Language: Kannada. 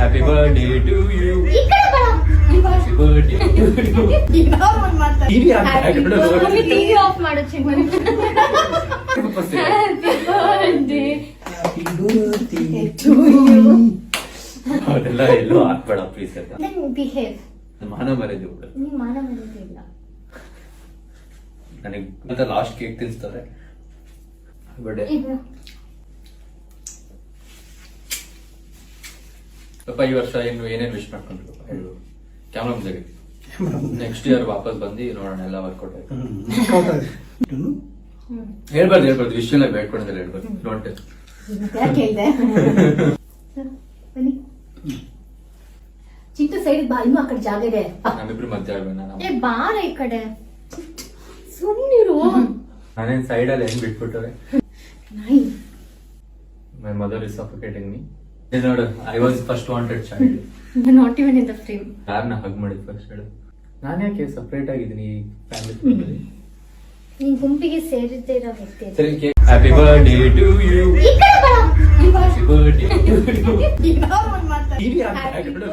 Happy birthday to you. ಈ ಕಡೆ ಬಾ. Happy birthday to you. ಇನ್ನೊಂದು ಮಾತಾಡು. ಟಿವಿ ಆನ್ ಮಾಡ್ಕೊಂಡು ಮಮ್ಮಿ ಟಿವಿ ಆಫ್ ಮಾಡು ಚಿಂಗು. Happy birthday to you. ಅದೆಲ್ಲ ಎಲ್ಲೂ ಹಾಕ್ಬೇಡ ಪ್ಲೀಸ್. Then behave. ಮಾನ ಮರ್ಯಾದೆ ಬಿಡು. ನೀನ್ ಮಾನ ಮರ್ಯಾದೆ ಇಲ್ಲ. ನನಗೆ ಮತ್ತೆ ಲಾಸ್ಟ್ ಕೇಕ್ ತಿನ್ಸ್ತಾರೆ. ಬರ್ಡೇ ಇದು ಪಾಪ ಈ ವರ್ಷ ಇನ್ನು ಏನೇನು ವಿಶ್ ಮಾಡ್ಕೊಂಡ್ರು ಹೇಳು. ಕ್ಯಾಮ್ರಾ ಮುಂದೆ ನೆಕ್ಸ್ಟ್ ಇಯರ್ ವಾಪಸ್ ಬಂದು ನೋಡೋಣ ಎಲ್ಲ ವರ್ಕೌಟ್ ಆಯ್ತು. ಹೇಳ್ಬಾರ್ದು ವಿಶ್ ಎಲ್ಲ ಬೇಡ್ಕೊಂಡಿಲ್ಲ ಹೇಳ್ಬಾರ್ದು. ಡೋಂಟ್ ಯಾಕೆ ಹೇಳ್ದೆ? ಬನ್ನಿ ಚಿಂಟು ಸೈಡ್ ಬಾ, ಇನ್ನೂ ಆ ಕಡೆ ಜಾಗ ಇದೆ. ನಮ್ಮಿಬ್ರು ಮಧ್ಯ ಆಗ್ಬೇಡ. ಏ ಬಾರ ಈ ಕಡೆ ಸುಮ್ಮನಿರು. ನಾನೇನ್ ಸೈಡ್ ಅಲ್ಲಿ ಹೆಂಗ್ ಬಿಟ್ಬಿಟ್ಟರೆ. ನಾಯಿ my mother is suffocating me. ನೋಡು, I was first wanted child. Not even in the frame. ಯಾರನ್ನ ಹಗ್ ಮಾಡಿದ್ ಫಸ್ಟ್ ಹೇಳು. ನಾನು ಯಾಕೆ ಸಪರೇಟ್ ಆಗಿದ್ದೀನಿ ಈ ಫ್ಯಾಮಿಲಿ. ನೀನ್ ಗುಂಪಿಗೆ ಸೇರಿದ್ದೇ ಇರೋ ವ್ಯಕ್ತಿ ಅದು. ಸರಿ cake. Happy birthday to you. ಈ ಕಡೆ ಬಾ. Happy birthday to you. ಇನ್ನೊಂದು ಮಾತಾಡು. ಟಿವಿ ಆನ್ ಮಾಡ್ಕೊಂಡು